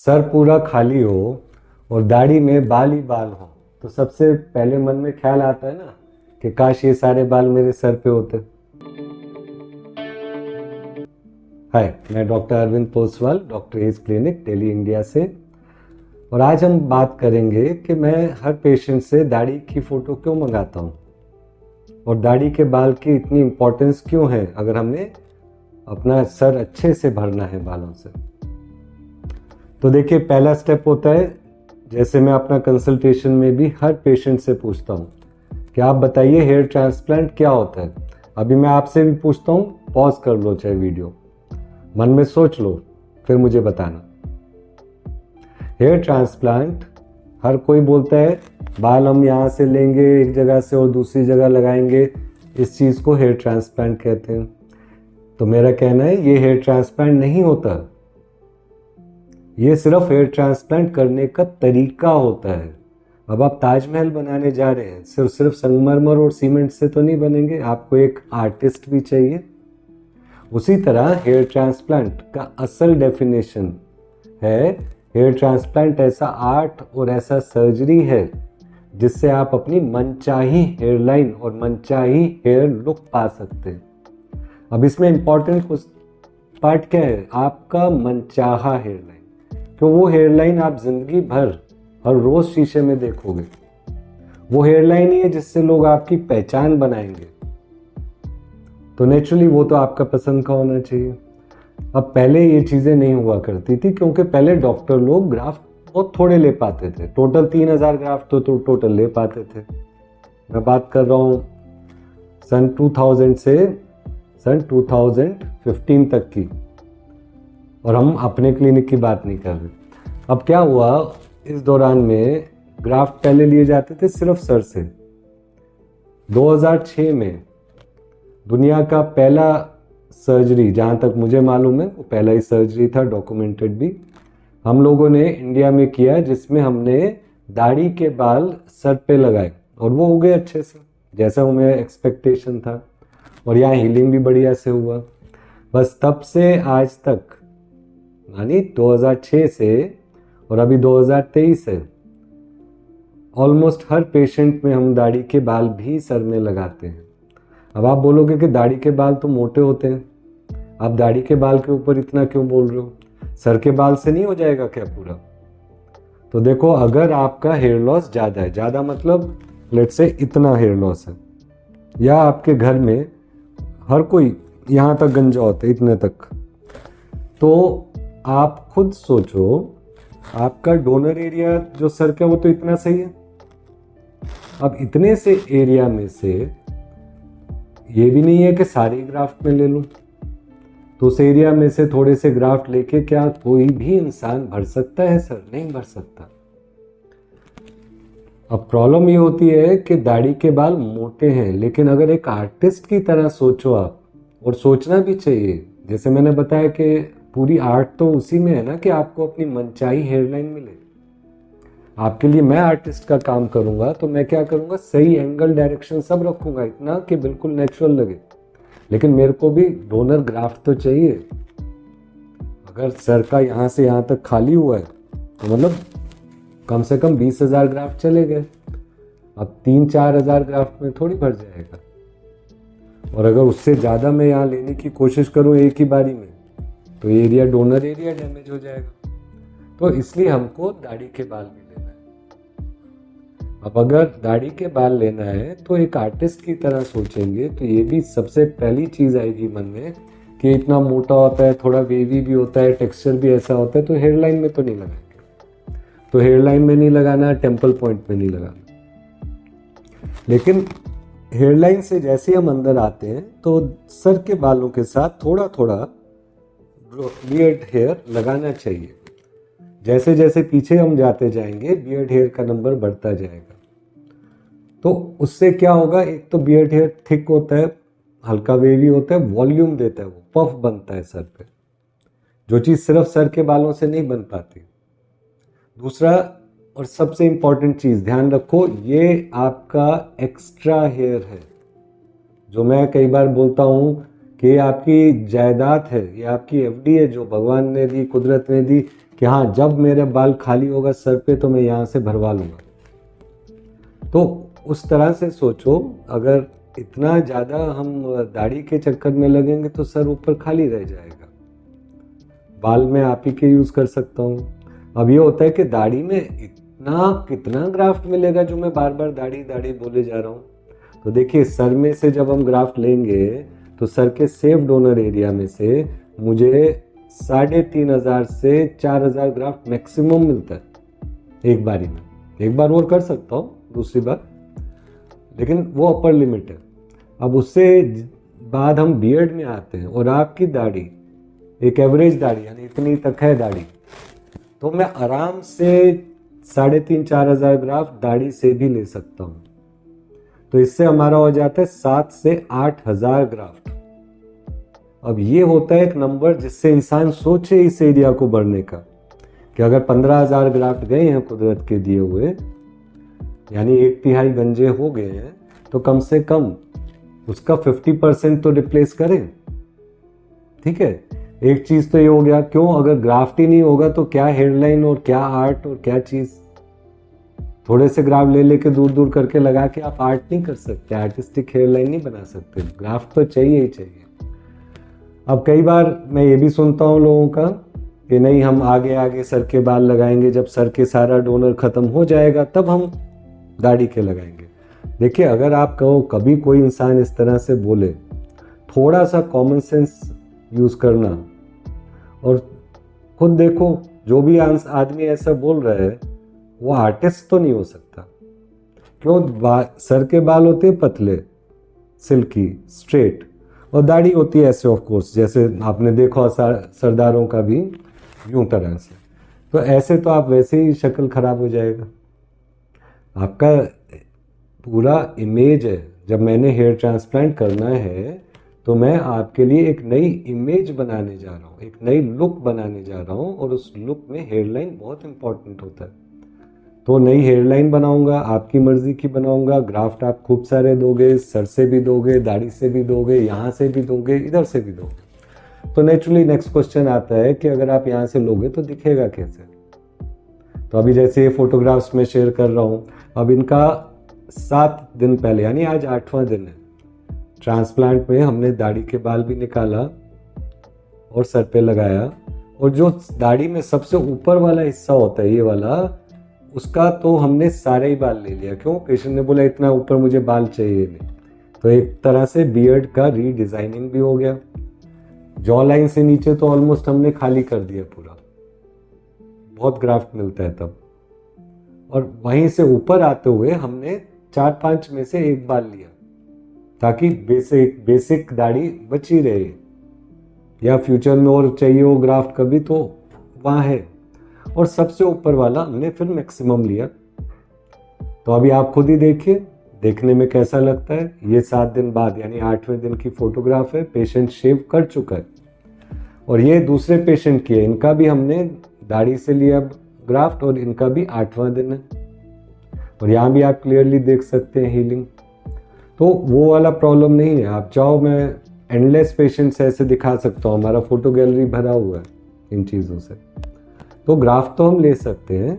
Sir पूरा खाली हो और दाढ़ी में बाल ही बाल हो तो सबसे पहले मन में ख्याल आता है ना कि काश ये सारे बाल मेरे सर पे होते। हाय, मैं doctor Arvind Poswal, doctor age clinic, Delhi, India से। और आज हम बात करेंगे कि मैं हर पेशेंट से दाढ़ी की फ़ोटो क्यों मंगाता हूँ और दाढ़ी के बाल की इतनी इम्पोर्टेंस क्यों है अगर हमें अपना सर अच्छे से भरना है बालों से। तो देखिए, पहला स्टेप होता है, जैसे मैं अपना कंसल्टेशन में भी हर पेशेंट से पूछता हूँ कि आप बताइए हेयर ट्रांसप्लांट क्या होता है। अभी मैं आपसे भी पूछता हूँ, पॉज कर लो चाहे वीडियो, मन में सोच लो, फिर मुझे बताना। हेयर ट्रांसप्लांट, हर कोई बोलता है बाल हम यहाँ से लेंगे एक जगह से और दूसरी जगह लगाएंगे, इस चीज़ को हेयर ट्रांसप्लांट कहते हैं। तो मेरा कहना है ये हेयर ट्रांसप्लांट नहीं होता, ये सिर्फ हेयर ट्रांसप्लांट करने का तरीका होता है। अब आप ताजमहल बनाने जा रहे हैं, सिर्फ संगमरमर और सीमेंट से तो नहीं बनेंगे, आपको एक आर्टिस्ट भी चाहिए। उसी तरह हेयर ट्रांसप्लांट का असल डेफिनेशन है, हेयर ट्रांसप्लांट ऐसा आर्ट और ऐसा सर्जरी है जिससे आप अपनी मनचाही हेयर लाइन और मनचाही हेयर लुक पा सकते हैं। अब इसमें इंपॉर्टेंट पार्ट क्या है, आपका मनचाहा हेयर लाइन। तो वो हेयर लाइन आप जिंदगी भर हर रोज शीशे में देखोगे, वो हेयर लाइन ही है जिससे लोग आपकी पहचान बनाएंगे। तो नेचुरली वो तो आपका पसंद का होना चाहिए। अब पहले ये चीजें नहीं हुआ करती थी क्योंकि पहले डॉक्टर लोग ग्राफ्ट बहुत थोड़े ले पाते थे। टोटल 3000 ग्राफ्ट तो टोटल ले पाते थे। मैं बात कर रहा हूँ सन 2000 से सन 2015 तक की, और हम अपने क्लिनिक की बात नहीं कर रहे। अब क्या हुआ, इस दौरान में ग्राफ्ट पहले लिए जाते थे सिर्फ सर से। 2006 में दुनिया का पहला सर्जरी, जहाँ तक मुझे मालूम है वो पहला ही सर्जरी था, डॉक्यूमेंटेड भी, हम लोगों ने इंडिया में किया, जिसमें हमने दाढ़ी के बाल सर पे लगाए और वो हो गए अच्छे से जैसा हमें एक्सपेक्टेशन था, और यहाँ हीलिंग भी बढ़िया से हुआ। बस तब से आज तक, यानी 2006 से और अभी 2023 है, ऑलमोस्ट हर पेशेंट में हम दाढ़ी के बाल भी सर में लगाते हैं। अब आप बोलोगे कि दाढ़ी के बाल तो मोटे होते हैं, आप दाढ़ी के बाल के ऊपर इतना क्यों बोल रहे हो, सर के बाल से नहीं हो जाएगा क्या पूरा? तो देखो, अगर आपका हेयर लॉस ज़्यादा है, ज़्यादा मतलब लेट्स से इतना हेयर लॉस है, या आपके घर में हर कोई यहाँ तक गंजा होता है इतने तक, तो आप खुद सोचो, आपका डोनर एरिया जो सर का वो तो इतना सही है। अब इतने से एरिया में से ये भी नहीं है कि सारी ग्राफ्ट में ले लूं, तो उस एरिया में से थोड़े से ग्राफ्ट लेके क्या कोई भी इंसान भर सकता है सर? नहीं भर सकता। अब प्रॉब्लम ये होती है कि दाढ़ी के बाल मोटे हैं, लेकिन अगर एक आर्टिस्ट की तरह सोचो आप, और सोचना भी चाहिए, जैसे मैंने बताया कि पूरी आर्ट तो उसी में है ना कि आपको अपनी मनचाही हेयरलाइन मिले। आपके लिए मैं आर्टिस्ट का काम करूंगा तो मैं क्या करूंगा, सही एंगल डायरेक्शन सब रखूंगा इतना कि बिल्कुल नेचुरल लगे, लेकिन मेरे को भी डोनर ग्राफ्ट तो चाहिए। अगर सर का यहाँ से यहाँ तक खाली हुआ है तो मतलब कम से कम 20,000 ग्राफ्ट चले गए। अब 3-4 हज़ार ग्राफ्ट में थोड़ी भर जाएगा, और अगर उससे ज़्यादा मैं यहाँ लेने की कोशिश करूँ एक ही बारी में, तो एरिया, डोनर एरिया डैमेज हो जाएगा। तो इसलिए हमको दाढ़ी के बाल भी लेना है। अब अगर दाढ़ी के बाल लेना है तो एक आर्टिस्ट की तरह सोचेंगे तो ये भी सबसे पहली चीज़ आएगी मन में कि इतना मोटा होता है, थोड़ा वेवी भी होता है, टेक्सचर भी ऐसा होता है, तो हेयर लाइन में तो नहीं लगाएंगे। तो हेयर लाइन में नहीं लगाना, टेम्पल पॉइंट में नहीं लगाना। लेकिन हेयर लाइन से जैसे हम अंदर आते हैं तो सर के बालों के साथ थोड़ा थोड़ा बियर्ड हेयर लगाना चाहिए। जैसे जैसे पीछे हम जाते जाएंगे बियर्ड हेयर का नंबर बढ़ता जाएगा। तो उससे क्या होगा, एक तो बियर्ड हेयर थिक होता है, हल्का वेवी होता है, वॉल्यूम देता है, वो पफ बनता है सर पे, जो चीज़ सिर्फ सर के बालों से नहीं बन पाती। दूसरा और सबसे इंपॉर्टेंट चीज़ ध्यान रखो, ये आपका एक्स्ट्रा हेयर है। जो मैं कई बार बोलता हूँ कि ये आपकी जायदाद है, ये आपकी एफडी है जो भगवान ने दी, कुदरत ने दी, कि हाँ जब मेरे बाल खाली होगा सर पे तो मैं यहाँ से भरवा लूँगा। तो उस तरह से सोचो, अगर इतना ज़्यादा हम दाढ़ी के चक्कर में लगेंगे तो सर ऊपर खाली रह जाएगा। बाल मैं आप ही के यूज़ कर सकता हूँ। अब ये होता है कि दाढ़ी में इतना कितना ग्राफ्ट मिलेगा जो मैं बार बार दाढ़ी दाढ़ी बोले जा रहा हूँ। तो देखिए सर में से जब हम ग्राफ्ट लेंगे तो सर के सेफ डोनर एरिया में से मुझे 3,500 से 4,000 ग्राफ्ट मैक्सिमम मिलता है एक बारी में। एक बार और कर सकता हूँ दूसरी बार, लेकिन वो अपर लिमिट है। अब उससे बाद हम बियर्ड में आते हैं और आपकी दाढ़ी एक एवरेज दाढ़ी यानी इतनी तक है दाढ़ी, तो मैं आराम से 3,500-4,000 ग्राफ्ट दाढ़ी से भी ले सकता हूँ। तो इससे हमारा हो जाता है 7 से 8,000 ग्राफ्ट। अब ये होता है एक नंबर जिससे इंसान सोचे इस एरिया को बढ़ने का, कि अगर 15,000 ग्राफ्ट गए हैं कुदरत के दिए हुए, यानी 1/3 गंजे हो गए हैं, तो कम से कम उसका 50% तो रिप्लेस करें। ठीक है, एक चीज तो ये हो गया। क्यों, अगर ग्राफ्ट ही नहीं होगा तो क्या हेयरलाइन और क्या आर्ट और क्या चीज। थोड़े से ग्राफ्ट ले लेके दूर दूर करके लगा के आप आर्ट नहीं कर सकते, आर्टिस्टिक हेयरलाइन नहीं बना सकते। ग्राफ्ट तो चाहिए ही चाहिए। अब कई बार मैं ये भी सुनता हूँ लोगों का कि नहीं हम आगे आगे सर के बाल लगाएंगे, जब सर के सारा डोनर खत्म हो जाएगा तब हम दाढ़ी के लगाएंगे। देखिए अगर आप कहो कभी कोई इंसान इस तरह से बोले, थोड़ा सा कॉमन सेंस यूज करना और खुद देखो जो भी आदमी ऐसा बोल रहा है वो आर्टिस्ट तो नहीं हो सकता। क्यों, सर के बाल होते हैं पतले, सिल्की, स्ट्रेट, और दाढ़ी होती है ऐसे ऑफ कोर्स, जैसे आपने देखा सरदारों का भी यूं तरह से। तो ऐसे तो आप वैसे ही शक्ल खराब हो जाएगा। आपका पूरा इमेज है। जब मैंने हेयर ट्रांसप्लांट करना है तो मैं आपके लिए एक नई इमेज बनाने जा रहा हूँ, एक नई लुक बनाने जा रहा हूँ, और उस लुक में हेयरलाइन बहुत इंपॉर्टेंट होता है। तो नई हेयरलाइन बनाऊंगा, आपकी मर्जी की बनाऊंगा। ग्राफ्ट आप खूब सारे दोगे, सर से भी दोगे, दाढ़ी से भी दोगे, यहाँ से भी दोगे, इधर से भी दोगे। तो नेचुरली नेक्स्ट क्वेश्चन आता है कि अगर आप यहाँ से लोगे तो दिखेगा कैसे। तो अभी जैसे ये फोटोग्राफ्स में शेयर कर रहा हूँ, अब इनका 7 दिन पहले यानी आज 8वां दिन है ट्रांसप्लांट में, हमने दाढ़ी के बाल भी निकाला और सर पे लगाया। और जो दाढ़ी में सबसे ऊपर वाला हिस्सा होता है ये वाला, उसका तो हमने सारे ही बाल ले लिया। क्यों, पेशेंट ने बोला इतना ऊपर मुझे बाल चाहिए नहीं। तो एक तरह से बियर्ड का रीडिजाइनिंग भी हो गया। जॉ लाइन से नीचे तो ऑलमोस्ट हमने खाली कर दिया पूरा, बहुत ग्राफ्ट मिलता है तब। और वहीं से ऊपर आते हुए हमने 4-5 में से एक बाल लिया ताकि बेसिक दाढ़ी बची रहे, या फ्यूचर में और चाहिए हो ग्राफ्ट कभी तो वहाँ है। और सबसे ऊपर वाला हमने फिर मैक्सिमम लिया। तो अभी आप खुद ही देखिए देखने में कैसा लगता है। ये 7 दिन बाद यानी 8वें दिन की फोटोग्राफ है। पेशेंट शेव कर चुका है। और ये दूसरे पेशेंट की है, इनका भी हमने दाढ़ी से लिया ग्राफ्ट और इनका भी 8वां दिन है। और यहाँ भी आप क्लियरली देख सकते हैं हीलिंग। तो वो वाला प्रॉब्लम नहीं है। आप चाहो मैं एंडलेस पेशेंट्स ऐसे दिखा सकता हूँ, हमारा फोटो गैलरी भरा हुआ है इन चीज़ों से। तो ग्राफ्ट तो हम ले सकते हैं,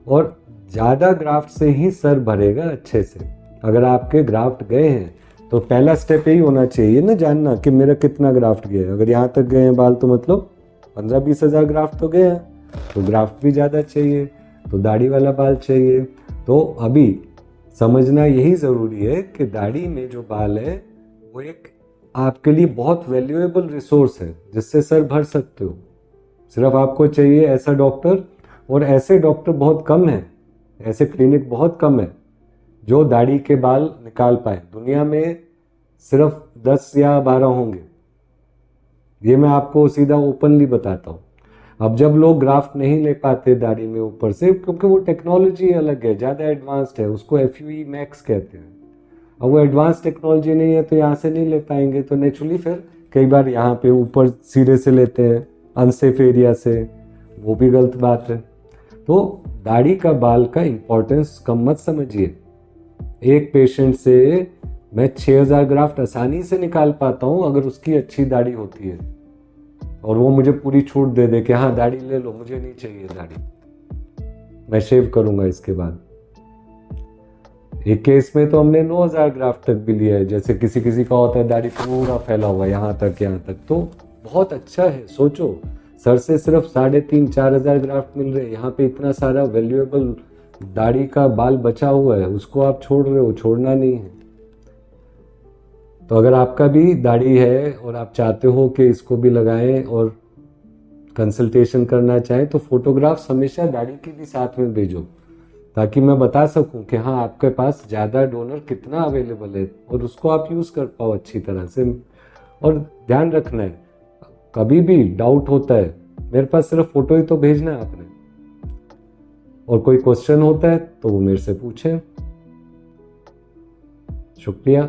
और ज़्यादा ग्राफ्ट से ही सर भरेगा अच्छे से। अगर आपके ग्राफ्ट गए हैं तो पहला स्टेप यही होना चाहिए ना, जानना कि मेरा कितना ग्राफ्ट गया है। अगर यहाँ तक गए हैं बाल तो मतलब 15-20 हज़ार ग्राफ्ट तो गए हैं, तो ग्राफ्ट भी ज़्यादा चाहिए, तो दाढ़ी वाला बाल चाहिए। तो अभी समझना यही ज़रूरी है कि दाढ़ी में जो बाल है वो एक आपके लिए बहुत वैल्यूएबल रिसोर्स है जिससे सर भर सकते हो। सिर्फ आपको चाहिए ऐसा डॉक्टर, और ऐसे डॉक्टर बहुत कम हैं, ऐसे क्लिनिक बहुत कम है जो दाढ़ी के बाल निकाल पाए। दुनिया में सिर्फ 10 या 12 होंगे, ये मैं आपको सीधा ओपनली बताता हूँ। अब जब लोग ग्राफ्ट नहीं ले पाते दाढ़ी में ऊपर से, क्योंकि वो टेक्नोलॉजी अलग है, ज़्यादा एडवांस्ड है, उसको FUE मैक्स कहते हैं। अब वो एडवांस टेक्नोलॉजी नहीं है तो यहाँ से नहीं ले पाएंगे, तो नेचुरली फिर कई बार यहाँ पे ऊपर सिरे से लेते हैं, अनसेफ एरिया से, वो भी गलत बात है। तो दाढ़ी का बाल का इम्पोर्टेंस कम मत समझिए। एक पेशेंट से मैं 6,000 ग्राफ्ट आसानी से निकाल पाता हूँ अगर उसकी अच्छी दाढ़ी होती है। और वो मुझे पूरी छूट दे दे कि हाँ दाढ़ी ले लो, मुझे नहीं चाहिए दाढ़ी, मैं शेव करूंगा इसके बाद। एक केस में तो हमने 9,000 ग्राफ्ट तक भी लिया है। जैसे किसी किसी का होता है दाढ़ी पूरा फैला हुआ है यहाँ तक, तो बहुत अच्छा है। सोचो, सर से सिर्फ 3,500-4,000 ग्राफ्ट मिल रहे हैं, यहाँ पे इतना सारा वैल्यूएबल दाढ़ी का बाल बचा हुआ है, उसको आप छोड़ रहे हो, छोड़ना नहीं है। तो अगर आपका भी दाढ़ी है और आप चाहते हो कि इसको भी लगाएं और कंसल्टेशन करना चाहें, तो फोटोग्राफ्स हमेशा दाढ़ी की भी साथ में भेजो, ताकि मैं बता सकूं कि हाँ आपके पास ज़्यादा डोनर कितना अवेलेबल है और उसको आप यूज़ कर पाओ अच्छी तरह से। और ध्यान रखना है, कभी भी डाउट होता है, मेरे पास सिर्फ फोटो ही तो भेजना है आपने, और कोई क्वेश्चन होता है तो वो मेरे से पूछें। शुक्रिया।